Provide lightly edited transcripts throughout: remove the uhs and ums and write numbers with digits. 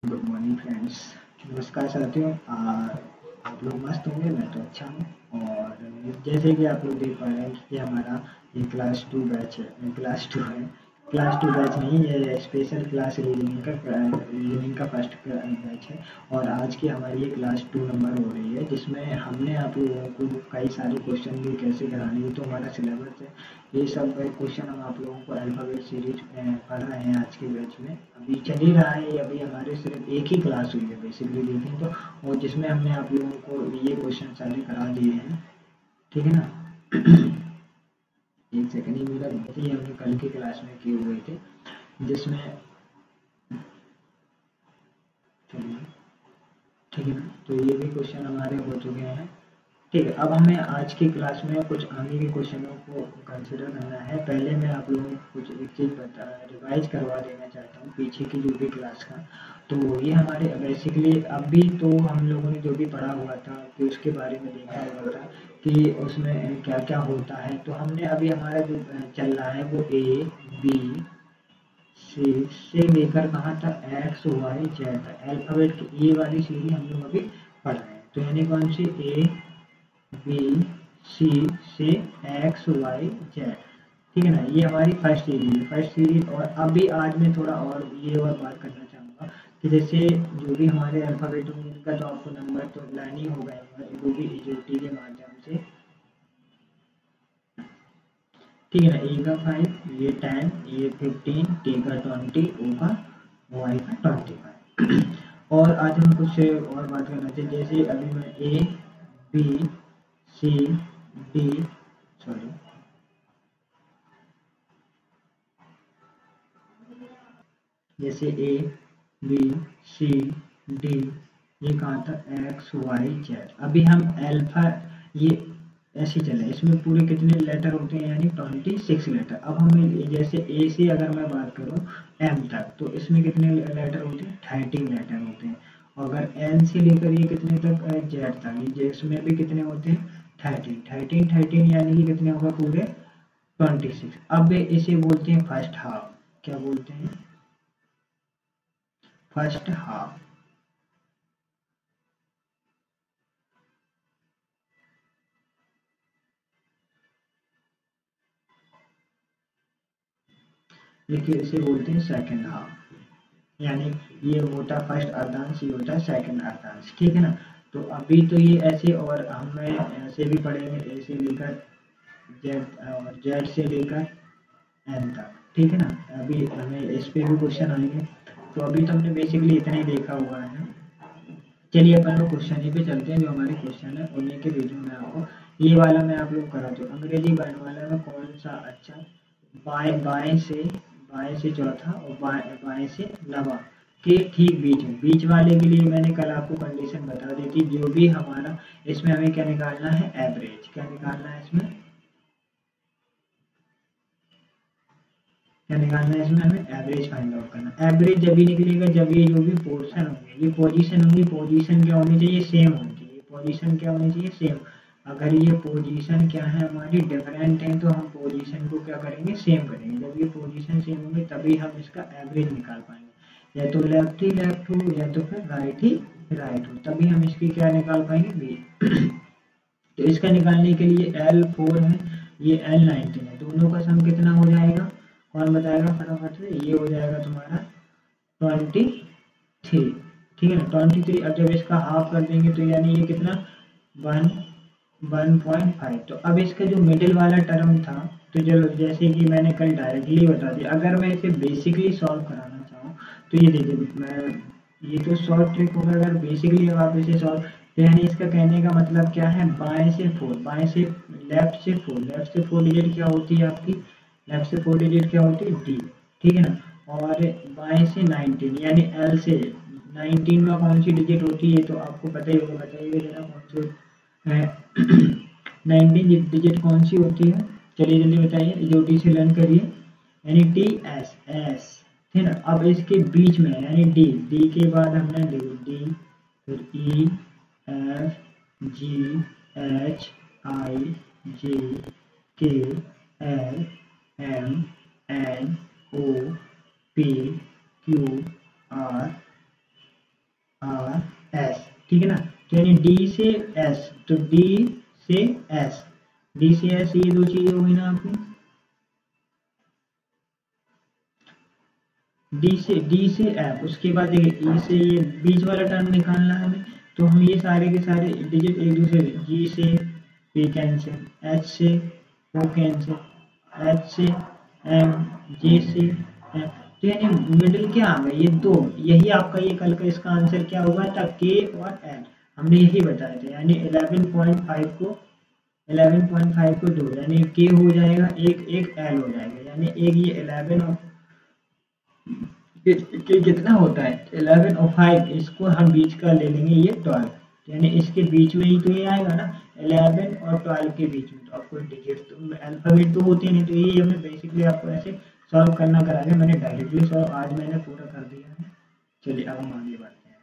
Good morning friends. नमस्कार साथियों। आप लोग मस्त होंगे, मैं तो अच्छा हूँ। और जैसे कि आप लोग देख पा रहे हैं कि ये हमारा ये क्लास 2 बैच है। क्लास 2 बैच नहीं, ये स्पेशल क्लास रीजनिंग का फर्स्ट बैच है। और आज की हमारी ये क्लास 2 नंबर हो रही है, जिसमें हमने आप लोगों को कई सारे क्वेश्चन भी कैसे कराने हैं। तो हमारा सिलेबस है, ये सब क्वेश्चन हम आप लोगों को अल्फ़ाबेट सीरीज पढ़ रहे हैं आज के बैच में। अभी चल ही रहा है, अभी हमारे सिर्फ एक ही क्लास हुई है बेसिकली देखें तो, और जिसमें हमने आप लोगों को ये क्वेश्चन सारे करा दिए हैं। ठीक है ना। एक सेकंड, ही मेरा वैसे ही हमने कल की क्लास में किए हुए थे, जिसमें चलिए ठीक है ना, तो ये भी क्वेश्चन हमारे हो चुके हैं। ठीक है, अब हमें आज की क्लास में कुछ आगे के क्वेश्चनों को कंसिडर करना है। पहले मैं आप लोगों को कुछ एक चीज़ रिवाइज करवा देना चाहता हूँ पीछे की जो भी क्लास का। तो ये हमारे बेसिकली अभी तो हम लोगों ने जो भी पढ़ा हुआ था कि उसके बारे में देखा हुआ था कि उसमें क्या क्या होता है। तो हमने अभी हमारा जो चल रहा है वो ए बी से लेकर कहाँ तक एक्स वाई जेड तक अल्फ़ाबेट की ये वाली सीढ़ी हम लोग अभी पढ़ रहे हैं। तो यानी कौन सी ए बी सी से एक्स वाई जेड। ठीक है ना, ये हमारी फर्स्ट सीरीज। और अभी आज मैं थोड़ा और ये और बात करना चाहूँगा कि जैसे जो भी हमारे अल्फ़ाबेट होंगे इनका तो आपको नंबर तो लाइन ही हो गए वो भी इजोटी के माध्यम से। ठीक है ना, ए का 5, ये 10, ये 15, टी का 20, ओ का वाई का 25। और आज हम कुछ और बात करना चाहिए, जैसे अभी मैं A B C D sorry जैसे ए बी सी डी, ये कहाँ तक एक्स वाई जेड। अभी हम अल्फा ये ऐसे चले, इसमें पूरे कितने लेटर होते हैं, यानी 26 लेटर। अब हमें जैसे ए से अगर मैं बात करूँ एम तक, तो इसमें कितने लेटर होते हैं, 13 लेटर होते हैं। और अगर एन से लेकर ये कितने तक जेड तक, ये इसमें भी कितने होते हैं, 13 यानी कि कितने होगा पूरे 26। अब इसे बोलते हैं फर्स्ट हाफ। क्या बोलते हैं, फर्स्ट हाफ। लेकिन इसे बोलते हैं सेकंड हाफ। यानी ये होता है फर्स्ट अर्धांश, ये होता है सेकंड अर्धांश। ठीक है ना। तो अभी तो ये ऐसे, और हमें ऐसे भी पढ़ेंगे ए से लेकर जेड और जेड से लेकर एन तक। ठीक है ना, अभी हमें इस पे भी क्वेश्चन आएंगे। तो अभी तो हमने बेसिकली इतना ही देखा हुआ है। चलिए अपन लोग क्वेश्चन ही पे चलते हैं। जो हमारे क्वेश्चन है उन्हीं के बीच में आपको ये वाला मैं आप लोग करा दूँ। अंग्रेजी वर्णमाला में कौन सा अक्षर बाएं से चौथा और बाएं से नवा के ठीक बीच में, बीच वाले के लिए मैंने कल आपको कंडीशन बता दी थी। जो भी हमारा इसमें हमें क्या निकालना है, एवरेज। क्या निकालना है इसमें, क्या निकालना है इसमें, हमें एवरेज फाइंड आउट करना है। एवरेज जब भी निकलेगा जब ये जो भी पोर्शन होंगे, ये पोजीशन होंगी, पोजीशन क्या होनी चाहिए, सेम होनी चाहिए। पोजीशन क्या होनी चाहिए, सेम। अगर ये पोजीशन क्या है हमारी डिफरेंट है, तो हम पोजीशन को क्या करेंगे, सेम करेंगे। जब ये पोजीशन सेम होंगे तभी हम इसका एवरेज निकाल पाएंगे। या तो लेफ्ट ही लेफ्ट हो या तो फिर राइट ही राइट हो, तभी हम इसकी क्या निकाल पाएंगे, बी। तो इसका निकालने के लिए L4 है, ये L19 है, दोनों का सम कितना हो जाएगा, कौन बताएगा फटाफट से। ये हो जाएगा तुम्हारा 23। ठीक है ना, 23। अब जब इसका हाफ कर देंगे तो यानी ये कितना, 1.5। तो अब इसका जो मिडिल वाला टर्म था, तो चलो जैसे कि मैंने कल डायरेक्टली बता दिया, अगर मैं इसे बेसिकली सॉल्व कराना चाहूँ तो ये देखिए मैं, ये तो शॉर्ट ट्रिक होगा। अगर बेसिकली आप इसे सॉल्व, तो यानी इसका कहने का मतलब क्या है, बाएं से 4, बाएं से लेफ्ट से 4, लेफ्ट से 4 डिजिट क्या होती है आपकी, लेफ्ट से 4 डिजिट क्या होती है, डी। ठीक है ना। और बाएं से 19 यानी एल से 19 में कौन सी डिजिट होती है, तो आपको पता ही होगा, बताइए जरा कौन सी 19 डिजिट कौन सी होती है। चलिए जल्दी बताइए, जोटी से लर्न करिए। यानी टी एस एस। ठीक है ना। अब इसके बीच में यानी डी, डी के बाद हमने डी, फिर ई F G H I J K L M N O P Q R R S, ठीक है ना। तो यानी डी से एस, तो डी से एस, डी से एस ये दो चीजें हो गई ना आपकी। डी से एफ, उसके बाद देखिए ई से ये बीच वाला टर्म निकालना है हमें, तो हम ये सारे के सारे डिजिट एक दूसरे, जी से पी कैंसिल, एच से ओ कैंसिल, एच से एम, जे से एफ, तो यानी मिडिल क्या आ गया, ये दो, यही आपका ये कल का इसका आंसर क्या होगा था, के और एल, हमने यही बताया था। यानी 11.5 को 11.5 को 2, यानी के हो जाएगा एक, एक एल हो जाएगा, यानी एक ये 11 और कि कितना होता है 11 और 5, इसको हम बीच का ले लेंगे ये 12, यानी इसके बीच में ही तो ये आएगा ना 11 और 12 के बीच में, तो आपको डिजिट तो अल्फाबेट तो होते नहीं, तो ये हमें बेसिकली आपको ऐसे सॉल्व करना करा के मैंने डायरेक्टली सॉल्व आज मैंने पूरा कर दिया है। चलिए अब हम आगे बढ़ते हैं।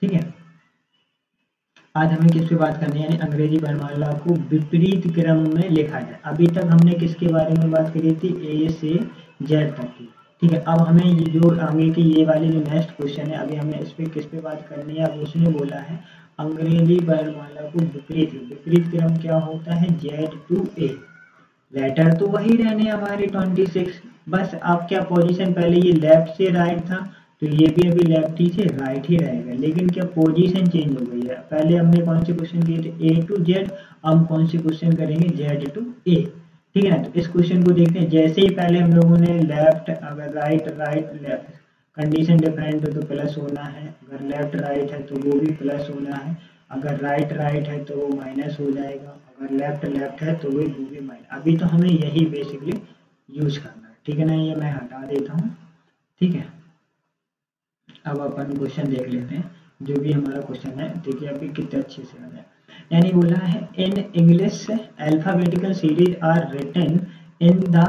ठीक है, आज हमें किस पे बात करनी है, यानी अंग्रेजी वर्णमाला को विपरीत क्रम में लिखा जाए। अभी तक हमने किसके बारे में बात करी थी, ए से जेड तक की। ठीक है, अब हमें ये जो आगे की ये वाली जो नेक्स्ट क्वेश्चन है, अभी हमें इस पे किस पे बात करनी है। अब उसने बोला है अंग्रेजी वर्णमाला को विपरीत क्रम क्या होता है, जेड टू ए। लेटर तो वही रहने हमारे 26, बस आप क्या पोजीशन, पहले ये लेफ्ट से राइट था, तो ये भी अभी लेफ्ट ही से राइट ही रहेगा, लेकिन क्या पोजीशन चेंज हो गई है। पहले हमने कौन से क्वेश्चन किए थे, ए टू जेड, अब कौन से क्वेश्चन करेंगे, जेड टू ए। ठीक है ना, तो इस क्वेश्चन को देखते हैं। जैसे ही पहले हम लोगों ने लेफ्ट, अगर right right left condition different हो तो प्लस होना है, अगर लेफ्ट राइट है तो वो भी प्लस होना है, अगर राइट राइट है तो वो माइनस हो जाएगा, अगर लेफ्ट लेफ्ट है तो वो भी माइनस। अभी तो हमें यही बेसिकली यूज करना है। ठीक है ना, ये मैं हटा देता हूँ। ठीक है, अब अपन क्वेश्चन देख लेते हैं, जो भी हमारा क्वेश्चन है। देखिए अभी कितने अच्छे से आ जाए। यानी बोला है in English alphabetical series are written in the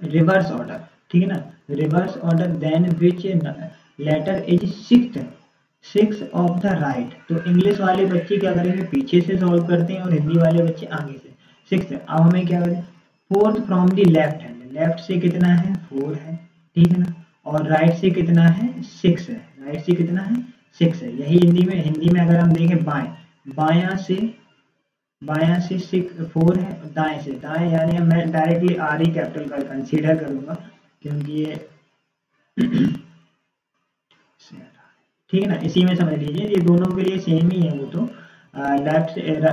reverse order. ठीक है ना, reverse order then which letter is six of the right. तो इंग्लिश वाले बच्चे क्या करेंगे, पीछे से सॉल्व करते हैं, और हिंदी वाले बच्चे आगे से। सिक्स, अब हमें क्या करें, fourth from the left hand, left से कितना है 4 है, ठीक है ना, और राइट से कितना है 6 है, राइट से कितना है 6 है। यही हिंदी में अगर हम देखें बायां से 4 है, दाएं यानी मैं डायरेक्टली आर ही कैपिटल का कंसीडर करूंगा, क्योंकि ये ठीक है ना, इसी में समझ लीजिए, ये दोनों के लिए सेम ही है। वो तो लेफ्ट से कितना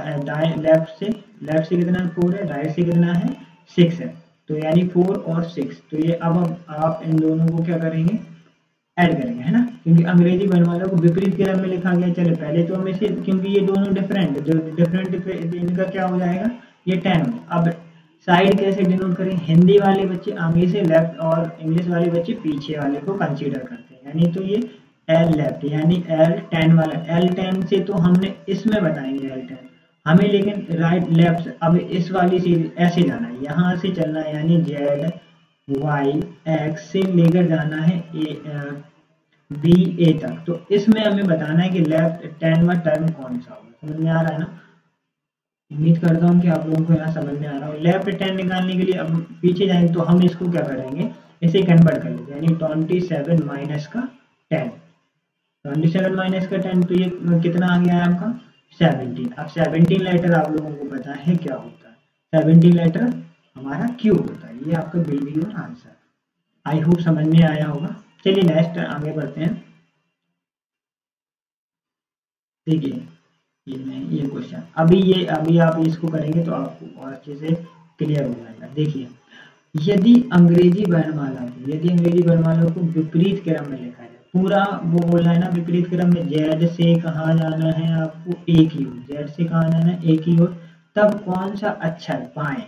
4 है, राइट से कितना है 6 है, तो यानी 4 और 6। तो ये अब आप इन दोनों को क्या करेंगे, ऐड करेंगे, है ना, क्योंकि अंग्रेजी वर्णमाला को विपरीत क्रम में लिखा गया। चले पहले तो हम इसे, क्योंकि ये दोनों डिफरेंट इनका क्या हो जाएगा, ये 10। अब साइड कैसे डिनोट करें, हिंदी वाले बच्चे आगे से लेफ्ट और इंग्लिश वाले बच्चे पीछे वाले को कंसीडर करते हैं, यानी तो ये एल लेफ्ट, यानी L10 वाला, L10 से तो हमने इसमें बताएंगे L10 हमें, लेकिन राइट लेफ्ट अब इस वाली सीरीज ऐसे जाना है, यहाँ से चलना है, यानी जेड वाई एक्स से लेकर जाना है बी ए तक। तो इसमें हमें बताना है कि लेफ्ट 10 वाला टर्म कौन सा होगा। समझ में आ रहा है ना, उम्मीद करता हूँ कि आप लोगों को यहाँ समझ में आ रहा हो। लेफ्ट 10 निकालने के लिए अब पीछे जाएंगे, तो हम इसको क्या करेंगे, इसे कन्वर्ट कर लेंगे, यानी 27 माइनस का 10, 27 माइनस का 10, तो ये कितना आ गया है आपका 17। अब 17 लेटर आप लोगों को पता है क्या होता है, 17 लेटर हमारा क्यों होता है, ये आपका विल बी और आंसर। आई होप समझ में आया होगा। चलिए नेक्स्ट आगे बढ़ते हैं। देखिए ये क्वेश्चन अभी आप इसको करेंगे तो आपको और अच्छे से क्लियर हो जाएगा। देखिए, यदि अंग्रेजी वर्णमाला को विपरीत क्रम में लिखा जाए, पूरा वो बोल रहा है ना विपरीत क्रम में, जेड से कहाँ जाना है आपको, एक ही ओर, जेड से कहाँ जाना है एक ही ओर, तब कौन सा अक्षर बाएं,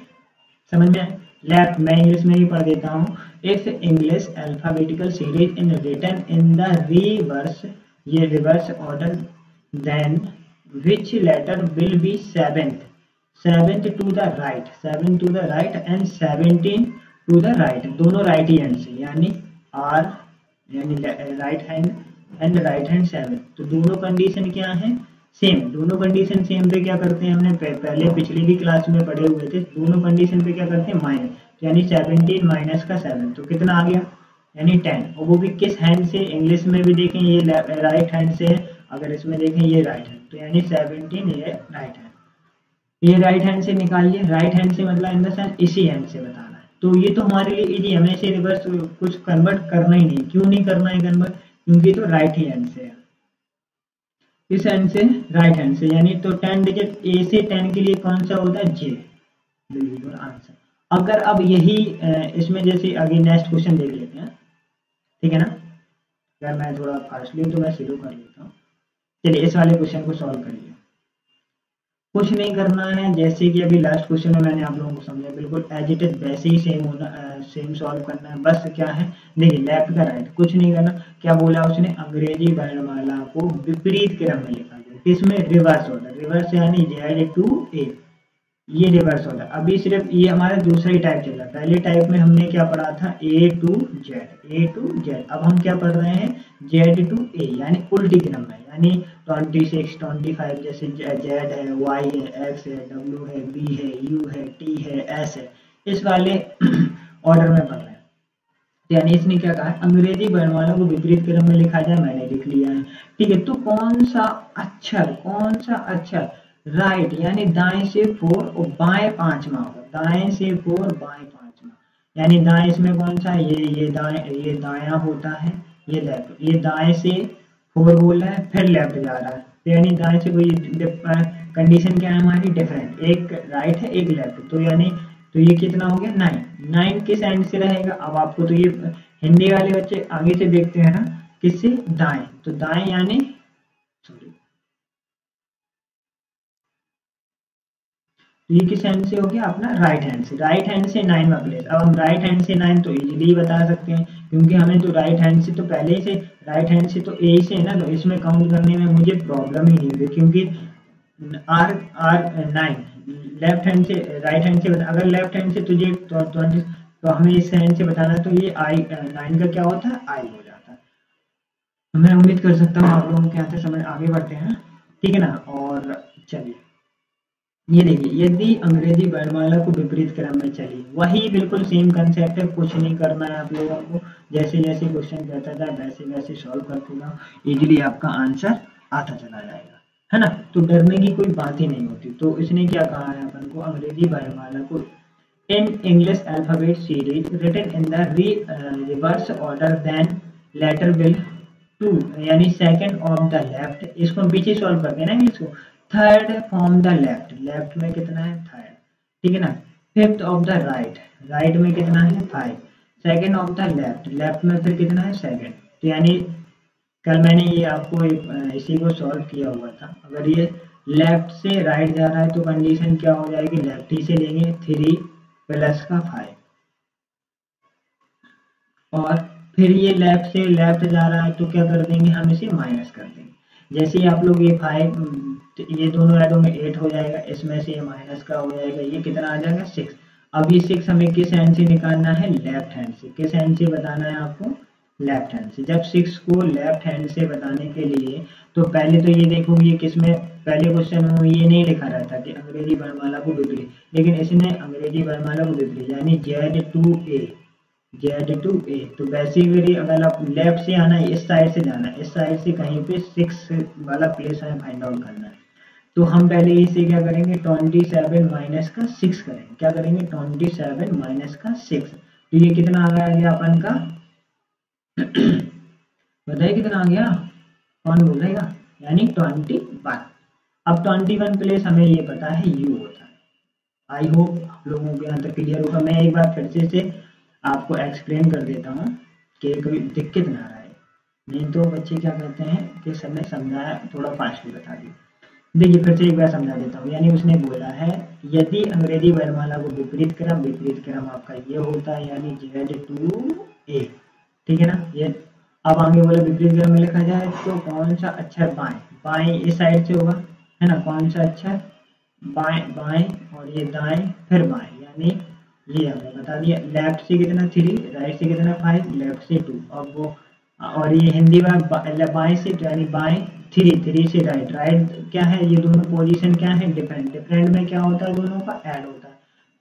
समझ में आए, लेफ्ट। मैं इंग्लिश में ही पढ़ देता हूँ। If English alphabetical series in written in the reverse, ये reverse order, then which letter will be seventh to the right, 7 to the right and 17 to the right, दोनों राइट ही हैंड से, यानी R यानी right hand and right hand 7। तो दोनों condition क्या है, same. दोनों कंडीशन सेम पे क्या करते हैं, हमने पहले पिछली भी क्लास में पढ़े हुए थे, दोनों कंडीशन पे क्या करते हैं माइनस, यानी 17 माइनस का 7 तो कितना आ गया, यानी 10, और वो भी किस हैंड से, इंग्लिश में भी देखें ये राइट हैंड से है, अगर इसमें देखें ये राइट हैंड, तो यानी 17 ये राइट हैंड, ये राइट हैंड से निकालिए, राइट हैंड से मतलब इन द सेंस इसी हैंड से बताना है, तो ये तो हमारे लिए इजी, हमें इसे रिवर्स कुछ कन्वर्ट करना ही नहीं, क्यों नहीं करना है कन्वर्ट, क्योंकि तो राइट ही हैंड से है, इस हैंड से राइट हैंड से, यानी तो 10 डिजिट ए से 10 के लिए कौन सा होता है, जे, बिल्कुल आंसर। अगर अब यही इसमें जैसे आगे नेक्स्ट क्वेश्चन देख लेते हैं, ठीक है ना, अगर मैं थोड़ा फास्टली तो मैं शुरू कर लेता हूँ, चलिए इस वाले क्वेश्चन को सॉल्व करिए, कुछ नहीं करना है, जैसे कि अभी लास्ट क्वेश्चन में मैंने आप लोगों को समझाया, बिल्कुल एज इट इज वैसे ही सेम होना, सेम सॉल्व करना है, बस क्या है, देखिए लेफ्ट का राइट, कुछ नहीं करना, क्या बोला उसने, अंग्रेजी वर्णमाला को विपरीत क्रम में लिखा जाए, किसमें, रिवर्स ऑर्डर, रिवर्स यानी Z to A, ये रिवर्स ऑर्डर, अभी सिर्फ ये हमारा दूसरा ही टाइप चल रहा है, पहले टाइप में हमने क्या पढ़ा था, A to Z, अब हम क्या पढ़ रहे हैं, Z to A, यानी उल्टी क्रम में, यानी 26, 25 जैसे Z है, Y है, X है, W है, B है, U है, T है, S है, इस वाले ऑर्डर में पढ़ रहे हैं, यानी इसने क्या कहा, अंग्रेजी वर्णमाला को विपरीत क्रम में लिखा जाए, मैंने लिख लिया है, ठीक है, तो कौन सा अक्षर राइट यानी दाएं से 4 और बाएं 5 होगा, दाएं से 4 बाएं 5, यानी दाएं इसमें कौन सा, ये दायां होता है, ये लेफ्ट, ये दाएं से 4 बोल रहा है, फिर लेफ्ट जा रहा है, तो यानी दाएं से कोई कंडीशन क्या है हमारी, डिफरेंट, एक राइट है एक लेफ्ट, तो यानी तो ये कितना हो गया, 9 किस एंड से रहेगा, अब आपको तो ये हिंदी वाले बच्चे आगे से देखते हैं ना, किससे, दाएं, तो दाएं यानी सॉरी, ये किस हैंड से हो गया अपना, राइट हैंड से, 9वां प्लेस, अब हम राइट हैंड से 9 तो इजीली बता सकते हैं, क्योंकि हमें तो राइट हैंड से तो पहले से, राइट हैंड से तो ए से है ना, तो इसमें काउंट करने में मुझे प्रॉब्लम ही नहीं हुई, क्योंकि आर 9 लेफ्ट हैंड से, राइट हैंड से अगर लेफ्ट हैंड से तुझे 20 तो हमें इस हैंड से बताना, तो ये आई 9 का क्या होता है, आई हो जाता है, मैं उम्मीद कर सकता हूँ आप लोगों के यहाँ से समझ, आगे बढ़ते हैं, ठीक है ना, और चलिए ये देखिए, यदि अंग्रेजी वर्णमाला को विपरीत क्रम में चली, वही बिल्कुल सेम कंसेप्ट है, कुछ नहीं करना है आप लोगों को, जैसे जैसे क्वेश्चन कहता था वैसे वैसे सॉल्व करते जाओ, इजीली आपका आंसर आता चला जाएगा, है ना, तो डरने की कोई बात ही नहीं होती। तो इसने क्या कहा है अपन को, अंग्रेजी वर्णमाला को in English alphabet series written in the reverse order then letter will 2 यानी सेकंड ऑफ द लेफ्ट, इसको हम पीछे सॉल्व करते हैं ना इंग्लिश को, third from the left, left में कितना है, थर्ड, ठीक है ना, fifth of the right, right में कितना है, 5, second of the left, left में फिर कितना है, सेकंड, तो यानी कल मैंने ये आपको इसी को सॉल्व किया हुआ था, अगर ये लेफ्ट से राइट जा रहा है तो कंडीशन क्या हो जाएगी, लेफ्ट ही से लेंगे, 3 प्लस का 5, और फिर ये लेफ्ट से लेफ्ट जा रहा है तो क्या कर देंगे, हम इसे माइनस कर देंगे, जैसे ही आप लोग ये 5 ये दोनों ऐड होंगे 8 हो जाएगा, इसमें से ये माइनस का हो जाएगा, ये कितना आ जाएगा 6, अब ये 6 हमें किस हैंड से निकालना है, लेफ्ट हैंड से, किस हैंड से बताना है आपको, लेफ्ट हैंड से, जब 6 को लेफ्ट हैंड से बताने के लिए, तो पहले तो ये देखो ये किसमें, पहले क्वेश्चन में ये नहीं लिखा रहता कि अंग्रेजी वर्णमाला को विपरीत, लेकिन इसने अंग्रेजी वर्णमाला को विपरीत यानी Z to A, तो बेसिकली अगर आप लेफ्ट से आना है, इस साइड से जाना है, इस साइड से कहीं पे 6 वाला प्लेस हमें फाइंड आउट करना है, तो हम पहले इसे क्या करेंगे, 27 माइनस का 6 करेंगे, क्या करेंगे, 27 माइनस का 6, तो ये कितना आ गया अपन का बताइए कितना आ गया, कौन बोलेगा, यानी 21, अब 21 प्लेस हमें ये पता है U होता है, आई होप आप लोगों के यहाँ तक क्लियर होगा, मैं एक बार फिर से आपको एक्सप्लेन कर देता हूँ कि कभी दिक्कत ना रहे, नहीं तो बच्चे क्या कहते हैं कि सर ने समझाया थोड़ा फास्टली बता दिया, देखिए फिर से एक बार समझा देता हूँ, यानी उसने बोला है यदि अंग्रेजी वर्णमाला को विपरीत क्रम आपका ये होता है, यानी Z to A, ठीक है ना, ये अब आगे बोला विपरीत क्रम में लिखा जाए तो कौन सा अक्षर बाएं इस साइड से होगा, है ना, कौन सा अक्षर बाएं और ये दाएं फिर बाएं, यानी ये हमने बता दिया, लेफ्ट से कितना 3, राइट से कितना 5, लेफ्ट से 2, अब वो और ये हिंदी में बाएं से यानी बाएं 3 से राइट क्या है, ये दोनों पोजीशन क्या है, डिफरेंट में क्या होता है, दोनों का ऐड होता है,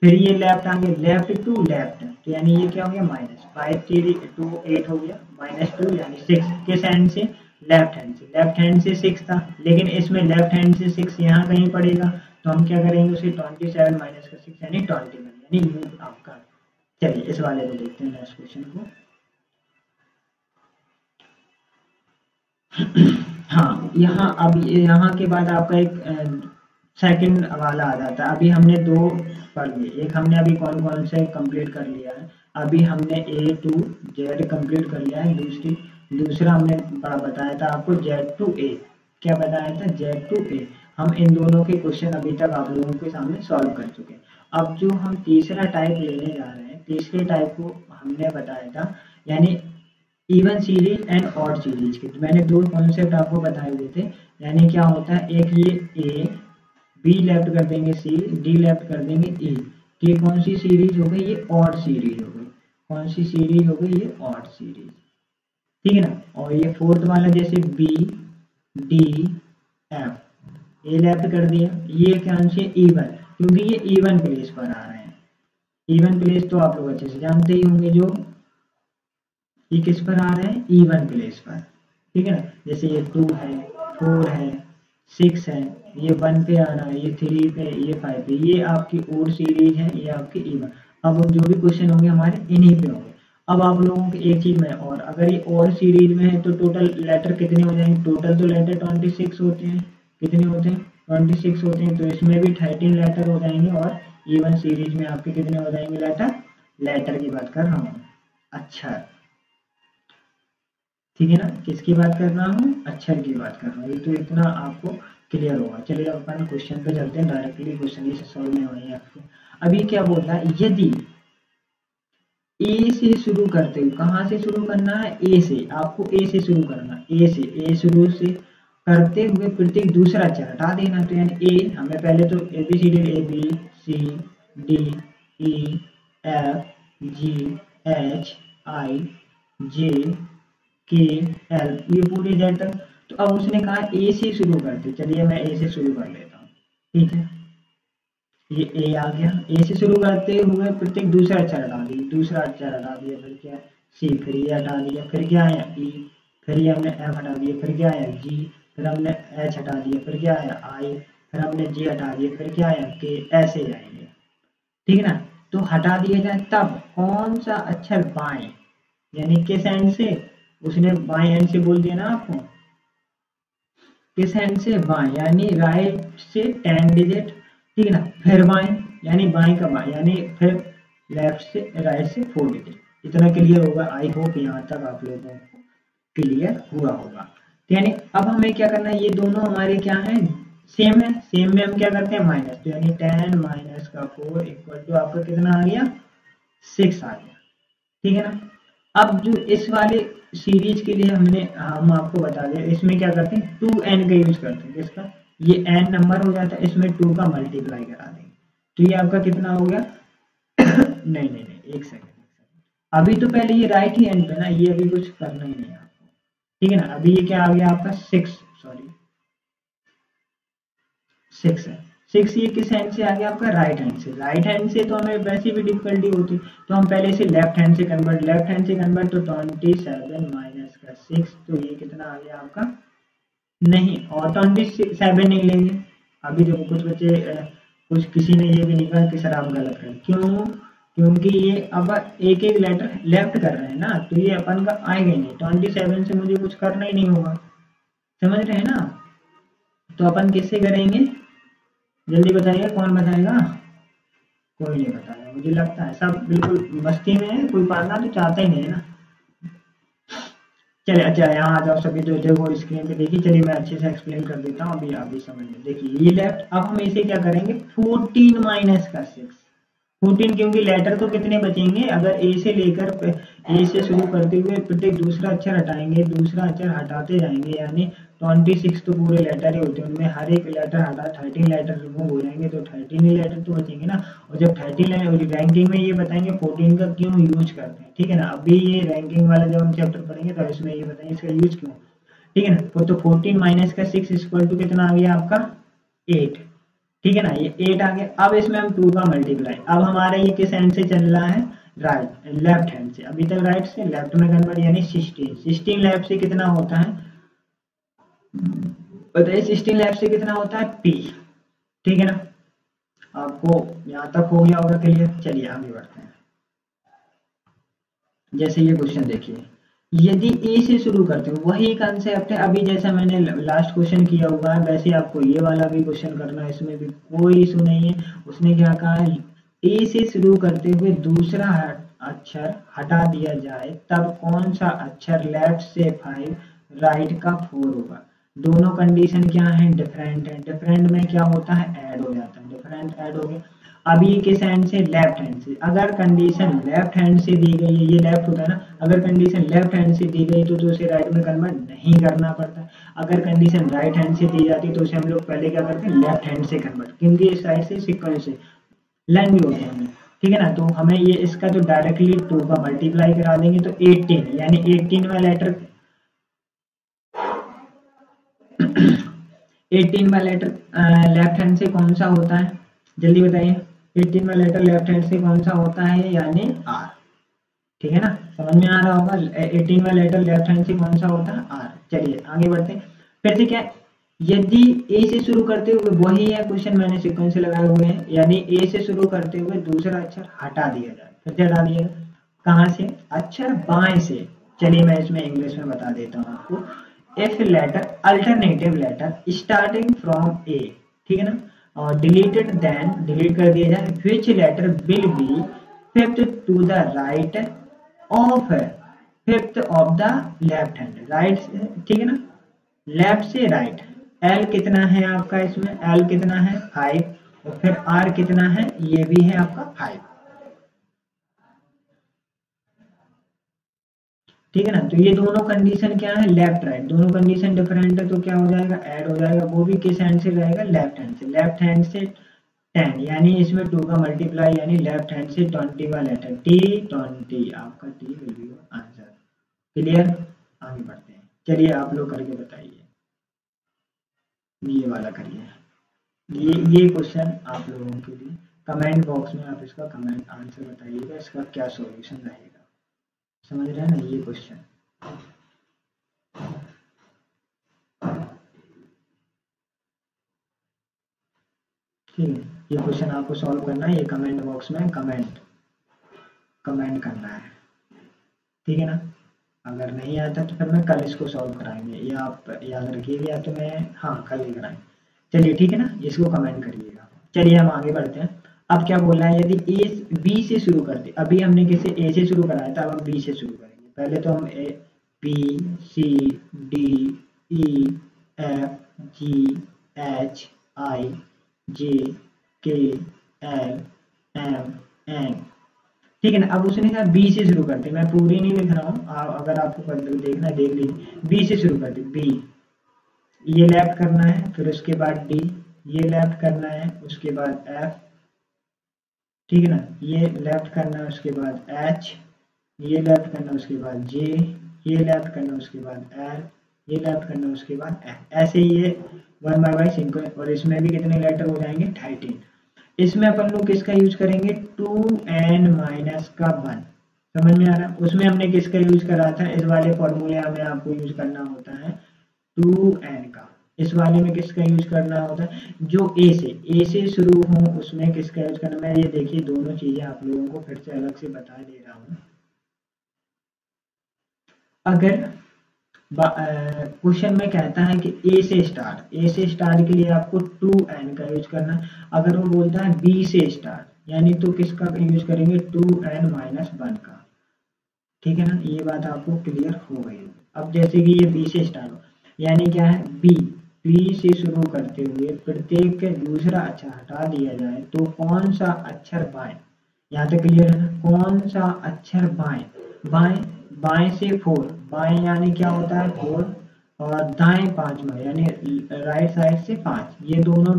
फिर ये लेफ्ट आ गया, लेफ्ट टू लेफ्ट, तो यानी ये क्या हो गया माइनस 5 सीरीज टू 8 हो गया, -2 यानी 6 किस हैंड से, लेफ्ट हैंड से, लेफ्ट हैंड से 6 था, लेकिन इसमें लेफ्ट हैंड से 6 यहाँ कहीं पड़ेगा, तो हम क्या करेंगे उसे 27 माइनस का 6 यानी 21 यानी यू आपका। चलिए इस वाले को देखते हैं नेक्स्ट क्वेश्चन को। हाँ यहाँ अब यहाँ के बाद आपका एक सेकंड वाला आ जाता है। अभी हमने दो पढ़ लिए, एक हमने अभी कौन कौन से कंप्लीट कर लिया है, अभी हमने A to Z कंप्लीट कर लिया है, दूसरा हमने बताया था आपको Z to A, क्या बताया था Z to A। हम इन दोनों के क्वेश्चन अभी तक आप लोगों के सामने सॉल्व कर चुके हैं। अब जो हम तीसरा टाइप लेने जा रहे हैं, तीसरे टाइप को हमने बताया था यानी even series and odd series के, तो मैंने दो कॉन्सेप्ट आपको बताए हुए थे। यानी क्या होता है, एक ये A, B लेफ्ट कर देंगे C, D लेफ्ट कर देंगे E, तो ये कौन सी सीरीज हो गई, ये ऑड सीरीज हो गई। कौन सी सीरीज हो गई, ये ऑड सीरीज, ठीक है ना। और ये फोर्थ वाला जैसे B D F, A left कर दिया, ये क्या से इवन, क्योंकि ये इवन प्लेस पर आ रहे हैं। इवन प्लेस तो आप लोग अच्छे से जानते ही होंगे, जो ये किस पर आ रहे हैं, इवन प्लेस पर, ठीक है ना। जैसे ये 2 है, 4 है, 6 है, ये 1 पे आ रहा है, ये 3 पे, ये 5 पे, ये आपकी ओड सीरीज है, ये आपकी इवन। अब जो भी क्वेश्चन होंगे हमारे इन्हीं पे होंगे। अब आप लोगों को एक चीज में, और अगर ये और सीरीज में है तो टोटल लेटर कितने हो जाएंगे, टोटल तो लेटर 26 होते हैं, कितने होते हैं 26 होते हैं, तो इसमें भी 13 लेटर हो जाएंगे, और इवन सीरीज में आपके कितने हो जाएंगे लेटर की बात कर रहा हूँ। अच्छा ठीक है ना, किसकी बात कर रहा हूँ, अक्षर की बात कर रहा हूँ। ये तो इतना आपको क्लियर होगा। चलिए अपन क्वेश्चन पे चलते हैं, डायरेक्टली क्वेश्चन से सॉल्व नहीं होनी है आपको। अभी क्या बोल रहा है, यदि ए से शुरू करते हुए, कहाँ से शुरू करना है, ए से, आपको ए से शुरू करना, ए से, ए शुरू से करते हुए प्रत्येक दूसरा अक्षर हटा देना, तो यानी ए, हमें पहले तो ABCD ABCDEFGHIJ KL, ये पूरे जेड तक। तो अब उसने कहा ए से शुरू करते, चलिए मैं ए से शुरू कर लेता हूँ, ठीक है। ये ए आ गया, ए से शुरू करते हुए प्रत्येक दूसरा अक्षर हटा दिया, दूसरा अक्षर हटा दिया, फिर क्या सी, फिर ये हटा दिया, फिर क्या आया ई, फिर ये हमने एफ हटा दिया, फिर क्या आया जी, फिर हमने एच हटा दिया, फिर क्या आया आई, फिर हमने जी हटा दिया, फिर क्या आया के, ऐसे जाएंगे, ठीक है ना। तो हटा दिया जाए तब कौन सा अक्षर बाएं, यानी किस एंड से, उसने बाएं एंड से बोल दिया ना आपको, किस हैंड से, बाएं, यानी राइट से 10 डिजिट, ठीक है ना, फिर बाएं यानी बाएं का बाएं, यानी फिर लेफ्ट से राइट से 4 डिजिट। इतना क्लियर होगा, आई होप यहाँ तक आप लोगों को क्लियर हुआ होगा। तो यानी अब हमें क्या करना है, ये दोनों हमारे क्या है, सेम है, सेम में हम क्या करते हैं माइनस, तो यानी 10 माइनस का 4 इक्वल टू आपका कितना आ गया 6 आ गया, ठीक है ना। अब जो इस वाले सीरीज के लिए हम आपको बता दें, इसमें क्या करते हैं 2n का यूज करते हैं, किसका, ये n नंबर हो जाता है, इसमें 2 का मल्टीप्लाई करा देंगे, तो ये आपका कितना हो गया नहीं एक सेकंड, अभी तो पहले ये राइट ही एंड पे ना, ये अभी कुछ करना ही नहीं है आपको, ठीक है ना। अभी ये क्या आ गया आपका 6 है, 6 ये किस हैंड से आ गया आपका, राइट हैंड से। राइट हैंड से तो हमें वैसे भी डिफिकल्टी होती, तो हम पहले से लेफ्ट हैंड से कन्वर्ट, लेफ्ट हैंड से कन्वर्ट, तो 27 माइनस का 6, तो ये कितना आ गया आपका, नहीं, और 27 नहीं लेंगे। अभी देखो कुछ बच्चे कुछ किसी ने ये भी निकाला कि सर आप गलत कर, क्यों, क्योंकि ये अब एक एक लेटर लेफ्ट कर रहे हैं ना, तो ये अपन का आएगा ही नहीं, 27 से मुझे कुछ करना ही नहीं होगा, समझ रहे हैं ना। तो अपन किससे करेंगे, जल्दी बताइए, कौन बताएगा, कोई नहीं बताएगा, मुझे लगता है सब बिल्कुल मस्ती में है, कोई पढ़ना तो चाहता ही नहीं है ना। चलिए अच्छा यहाँ आ जाओ सभी, जो देखो स्क्रीन पे देखिए, चलिए मैं अच्छे से एक्सप्लेन कर देता हूँ, अभी समझ में। देखिए ये लेफ्ट, अब हम इसे क्या करेंगे 14 माइनस का 6, 14, क्योंकि लेटर तो कितने बचेंगे, अगर ए से लेकर ए से शुरू करते हुए प्रत्येक दूसरा अक्षर हटाएंगे, दूसरा अक्षर हटाते जाएंगे, यानी 26 तो पूरे लेटर ही होते हैं, उनमें हर एक लेटर हटा 13 लेटर रिमूव हो जाएंगे, तो 13 ही लेटर तो बचेंगे ना। और जब 13 रैंकिंग में ये बताएंगे 14 का क्यों यूज करते हैं, ठीक है ना। अभी ये रैंकिंग वाला जब हम चैप्टर पढ़ेंगे तो इसमें ये बताएंगे इसका यूज क्यों, ठीक है ना। तो 14 माइनस का 6 इक्वल टू कितना आ गया आपका 8, ठीक है ना, ये 8 आ गया। अब इसमें हम 2 का मल्टीप्लाई, अब हमारा ये किस हैंड से चल रहा है, राइट लेफ्ट हैंड से, अभी तक राइट से लेफ्ट में कन्वर्ट, यानी 16 लेफ्ट से कितना होता है बताइए, 16 लेफ्ट से कितना होता है p। ठीक है ना, आपको यहाँ तक हो गया होगा क्लियर। चलिए आगे बढ़ते हैं। जैसे ये क्वेश्चन देखिए, यदि ए से शुरू करते हो, वही कंसेप्ट है अभी जैसा मैंने लास्ट क्वेश्चन किया हुआ है, वैसे आपको ये वाला भी क्वेश्चन करना है, इसमें भी कोई इशू नहीं है। उसने क्या कहा है, ए से शुरू करते हुए दूसरा अक्षर हटा दिया जाए तब कौन सा अक्षर लेफ्ट से 5 राइट का 4 होगा। दोनों कंडीशन क्या है, डिफरेंट है। डिफरेंट में क्या होता है, ऐड हो जाता है, डिफरेंट ऐड हो गया। अब ये किस हैंड से, लेफ्ट हैंड से। अगर कंडीशन लेफ्ट हैंड से दी गई है, ये लेफ्ट होता है ना, अगर कंडीशन लेफ्ट हैंड से दी गई तो उसे राइट में कन्वर्ट नहीं करना पड़ता। अगर कंडीशन राइट हैंड से दी जाती तो उसे हम लोग पहले क्या करते हैं, लेफ्ट हैंड से कन्वर्ट, क्योंकि इस साइड से सीक्वेंस से लाइन भी होते हैं। ठीक है ना, तो हमें ये इसका तो डायरेक्टली 2 का मल्टीप्लाई करा देंगे तो 18, यानी 18वां लेटर 18वां लेटर लेफ्ट हैंड से कौन सा होता है, जल्दी बताइए। 18वां लेटर लेफ्ट हैंड से कौन सा होता है, यानी आर। ठीक है ना, समझ में आ रहा होगा। 18वां लेटर लेफ्ट हैंड से कौन सा होता है, आर। चलिए आगे बढ़ते हैं। फिर से क्या, यदि ए से शुरू करते हुए, वही है क्वेश्चन मैंने सीक्वेंस से लगाए हुए हैं, यानी ए से शुरू करते हुए दूसरा अक्षर हटा दिया जाए। फिर से हटा दिएगा, कहाँ से, अक्षर बाएं से। चलिए मैं इसमें इंग्लिश में बता देता हूँ आपको। If letter alternative letter starting from A, ठीक है ना, और डिलीटेड देन डिलीट कर दिया जाए, which letter will be fifth to the right of fifth of the left hand, right, ठीक है ना, लेफ्ट से राइट। एल कितना है आपका इसमें, एल कितना है 5, और फिर आर कितना है, ये भी है आपका 5। ठीक है ना, तो ये दोनों कंडीशन क्या है, लेफ्ट राइट, दोनों कंडीशन डिफरेंट है, तो क्या हो जाएगा, ऐड हो जाएगा। वो भी किस हैंड से रहेगा, लेफ्ट हैंड से। लेफ्ट हैंड से 10, यानी इसमें 2 का मल्टीप्लाई, यानी लेफ्ट हैंड से 20 वाला लेटर टी 20, आपका T will be answer. Clear, आगे बढ़ते हैं। चलिए आप लोग करके बताइए, ये वाला करिए। ये क्वेश्चन आप लोगों के लिए, कमेंट बॉक्स में आप इसका कमेंट आंसर बताइएगा, इसका क्या सॉल्यूशन रहेगा। समझ रहे हैं ना ये क्वेश्चन। ठीक है, ये क्वेश्चन आपको सॉल्व करना है, ये कमेंट बॉक्स में कमेंट करना है। ठीक है ना, अगर नहीं आता तो फिर मैं कल इसको सॉल्व कराएंगे, या आप याद रखिएगा, या तो मैं हाँ कल ही कराएंगे। चलिए ठीक है ना, इसको कमेंट करिएगा। चलिए हम आगे बढ़ते हैं। अब क्या बोल रहा है, यदि ए बी से शुरू करते, अभी हमने किसे ए से शुरू कराया था, अब हम बी से शुरू करेंगे। पहले तो हम A B C D E F G H I J K L M N, ठीक है ना। अब उसने कहा बी से शुरू करते, मैं पूरी नहीं लिख रहा हूँ, अगर आपको देखना है देख लीजिए। बी से शुरू करते, बी, ये लेफ्ट करना है, फिर उसके बाद डी, ये लेफ्ट करना है, उसके बाद एफ, ठीक है ना, ये लेफ्ट करना है, उसके बाद एच, ये लेफ्ट करना है, उसके बाद जे, ये लेफ्ट करना है, उसके बाद एल, ये लेफ्ट करना है, उसके बाद एफ। ऐसे ही ये 1 बाय सीक्वेंस, और इसमें भी कितने लेटर हो जाएंगे, 13। इसमें अपन लोग किसका यूज करेंगे, 2n माइनस का 1। समझ में आ रहा है, उसमें हमने किसका यूज करा था, इस वाले फॉर्मूले में आपको यूज करना होता है 2n का। इस वाले में किसका यूज करना होता है, जो ए से शुरू हो, उसमें किसका यूज करना। मैं ये देखिए दोनों चीजें आप लोगों को फिर से अलग से बता दे रहा हूँ। अगर क्वेश्चन में कहता है कि ए से स्टार्ट के लिए आपको 2n का यूज करना है। अगर वो बोलता है बी से स्टार्ट, यानी तो किसका यूज करेंगे, 2n माइनस 1 का। ठीक है ना, ये बात आपको क्लियर हो गई। अब जैसे कि ये बी से स्टार्ट हो, यानी क्या है, बी से शुरू करते हुए प्रत्येक के दूसरा अक्षर हटा दिया जाए तो कौन सा अक्षर बाएं, यहाँ तक क्लियर है ना, कौन सा अक्षर बाएं से 4, बाएं यानी क्या होता है 4, और दाएं 5वां यानी राइट साइड से 5। ये दोनों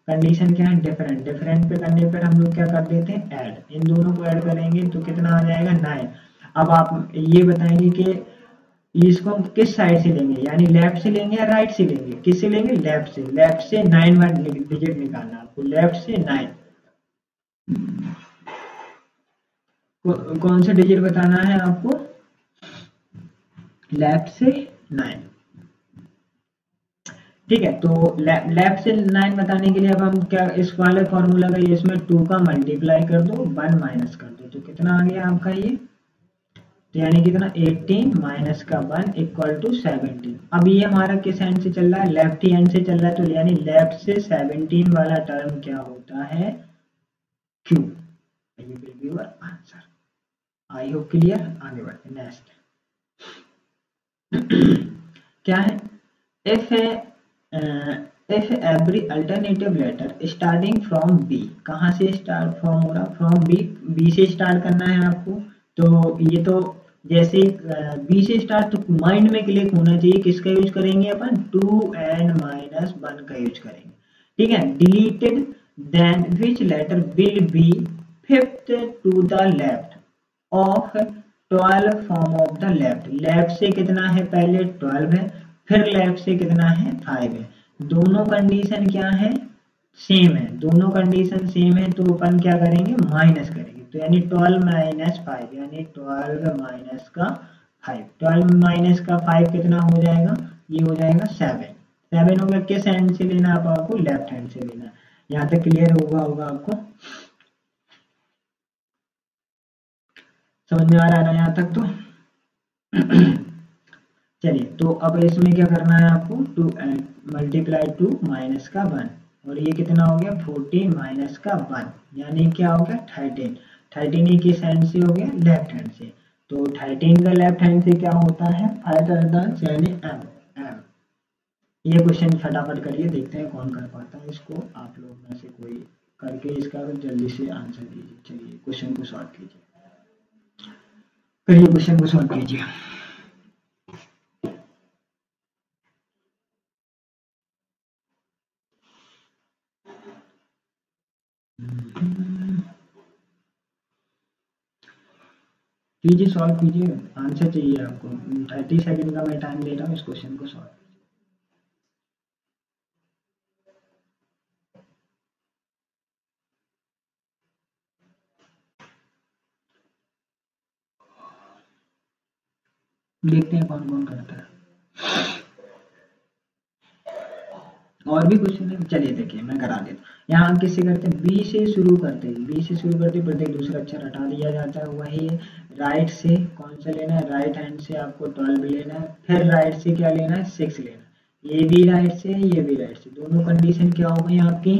कंडीशन क्या है, डिफरेंट पे करने पर हम लोग क्या कर देते हैं, ऐड। इन दोनों को ऐड करेंगे तो कितना आ जाएगा, 9। अब आप ये बताएंगे कि इसको हम किस साइड से लेंगे, यानी लेफ्ट से लेंगे या राइट से लेंगे, किससे लेंगे, लेफ्ट से। लेफ्ट से 9 डिजिट निकालना आपको, लेफ्ट से 9। कौन से डिजिट बताना है आपको, लेफ्ट से 9। ठीक है, तो लेफ्ट से 9 बताने के लिए अब हम क्या, इस वाले फॉर्मूला का, इसमें 2 का मल्टीप्लाई कर दो, 1 माइनस कर दो, तो कितना आ गया आपका ये, तो यानी कितना 18 माइनस का 1 इक्वल टू 17। अब ये हमारा किस हैंड से चल रहा है, लेफ्ट ही हैंड से चल रहा है, तो यानी लेफ्ट से 17 वाला टर्म क्या होता है, क्यू। ये will be your answer. I hope clear. आगे बढ़ते हैं नेक्स्ट। क्या है, if if every alternative letter starting from B, कहाँ से स्टार्ट फॉर्म हो रहा, फ्रॉम बी, बी से स्टार्ट करना है आपको। तो ये तो जैसे बी से स्टार्ट, तो माइंड में क्लिक होना चाहिए, किसका यूज करेंगे अपन, 2n-1 का यूज करेंगे। ठीक है, deleted then which letter will be fifth to the left of 12 form of the left. Left से कितना है, पहले 12 है, फिर लेफ्ट से कितना है, 5 है। दोनों कंडीशन क्या है, सेम है, दोनों कंडीशन सेम है, तो अपन क्या करेंगे, माइनस करेंगे। तो यानी 12 माइनस 5, यानी 12 माइनस का 5, 12 माइनस का 5 कितना हो जाएगा, ये हो जाएगा 7। 7 होगा, किस हैंड से लेना है आपको, लेफ्ट हैंड से लेना। यहाँ तक क्लियर होगा आपको, समझ में आ रहा है ना यहाँ तक। तो चलिए, तो अब इसमें क्या करना है आपको, 2 मल्टीप्लाई 2 माइनस का 1, और ये कितना हो गया, 14 माइनस का 1, यानी क्या हो गया, 13। 13 ही किस हैंड से हो गया, लेफ्ट हैंड से। तो 13 का लेफ्ट हैंड से क्या होता है, 5 यानी m। ये क्वेश्चन फटाफट करिए, देखते हैं कौन कर पाता है इसको। आप लोग में से कोई करके इसका जल्दी से आंसर दीजिए। चलिए क्वेश्चन को सॉल्व कीजिए, करिए क्वेश्चन को सॉल्व कीजिए। कीजिए, सॉल्व कीजिए, आंसर चाहिए आपको। 30 सेकंड का मैं टाइम ले रहा हूँ, इस क्वेश्चन को सॉल्व। देखते हैं कौन कौन करता है। और भी क्वेश्चन है, चलिए देखिए मैं करा देता हूँ। यहाँ हम किससे करते हैं, बी से शुरू करते हैं, बी से शुरू करते प्रत्येक दूसरा अक्षर हटा दिया जाता है, वही है। राइट से कौन सा लेना है, राइट हैंड से आपको 12 लेना है, फिर राइट से क्या लेना है, 6 लेना है। ये भी राइट से है, ये भी राइट से, दोनों कंडीशन क्या हो गई आपकी,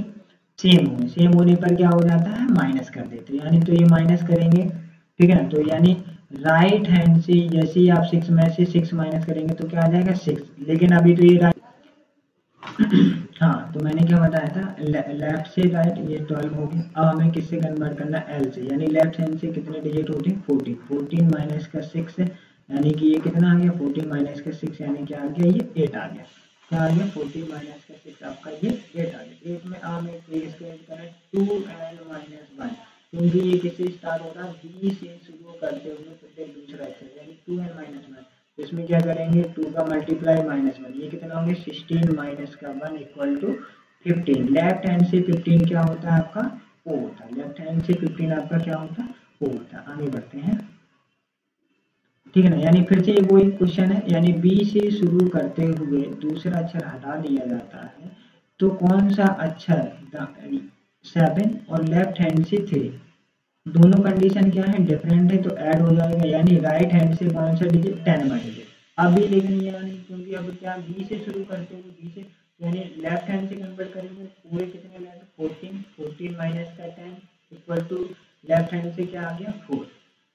सेम होंगे। सेम होने पर क्या हो जाता है, माइनस कर देते हैं, यानी तो ये माइनस करेंगे, ठीक है ना। तो यानी राइट हैंड से जैसे ही आप 6 में से 6 माइनस करेंगे तो क्या आ जाएगा, 6। लेकिन अभी तो ये हाँ, तो मैंने क्या बताया था, लेफ्ट से राइट ये 12 हो गया। अब हमें किससे कन्वर्ट करना है, एल से, यानी लेफ्ट हैंड से कितने डिजिट होते हैं, 14। 14 माइनस का 6 है, यानी कि ये कितना आ गया, 14 माइनस का 6, यानी क्या आ गया, ये 8 आ गया। क्या आ गया, 14 माइनस का 6 आपका ये 8 आ गया। 8 में हमें इसको ऐड करना है 2n-1, क्योंकि ये किससे स्टार्ट हो रहा है, बी से शुरू करते हुए प्रत्येक दूसरा अक्षर, यानी 2n-1। इसमें क्या करेंगे, 2 का मल्टीप्लाई -1, ये कितना होंगे, 16 माइनस का 1 इक्वल टू 15। लेफ्ट हैंड से 15 क्या होता है आपका, ओ होता है। लेफ्ट हैंड से 15 आपका क्या होता है, ओ होता है। आगे बढ़ते हैं, ठीक है ना। यानी फिर से वही क्वेश्चन है, यानी बी से शुरू करते हुए दूसरा अक्षर हटा दिया जाता है, तो कौन सा अक्षर, 7 और लेफ्ट हैंड से 3, दोनों कंडीशन क्या है, डिफरेंट है, तो ऐड हो जाएगा। यानी राइट हैंड से कौन सा डिजिट, 10 डिजिट। अभी लेकिन ये यानी क्योंकि अब क्या बी से शुरू करते हुए, बी से यानी लेफ्ट हैंड से कन्वर्ट करेंगे, पूरे कितने लेंगे, 14। 14 माइनस का 10 इक्वल टू लेफ्ट हैंड से क्या आ गया, 4।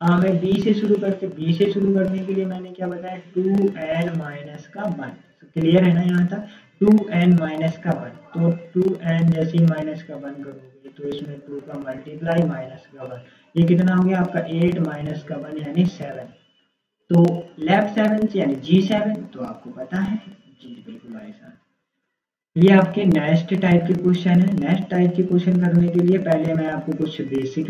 हमें बी से शुरू करते, बी से शुरू करने के लिए मैंने क्या बताया, 2n-1। क्लियर है ना यहाँ तक, 2n-1। तो 2n जैसे ही माइनस का 1 करोगे तो इसमें 2 का मल्टीप्लाई माइनस का 1, ये कितना हो गया आपका, 8 माइनस का 1 यानी 7। तो लेफ्ट 7 यानी G7, तो आपको पता है G बिल्कुल आसान। ये आपके नेक्स्ट टाइप के क्वेश्चन है। नेक्स्ट टाइप के क्वेश्चन करने के लिए पहले मैं आपको कुछ बेसिक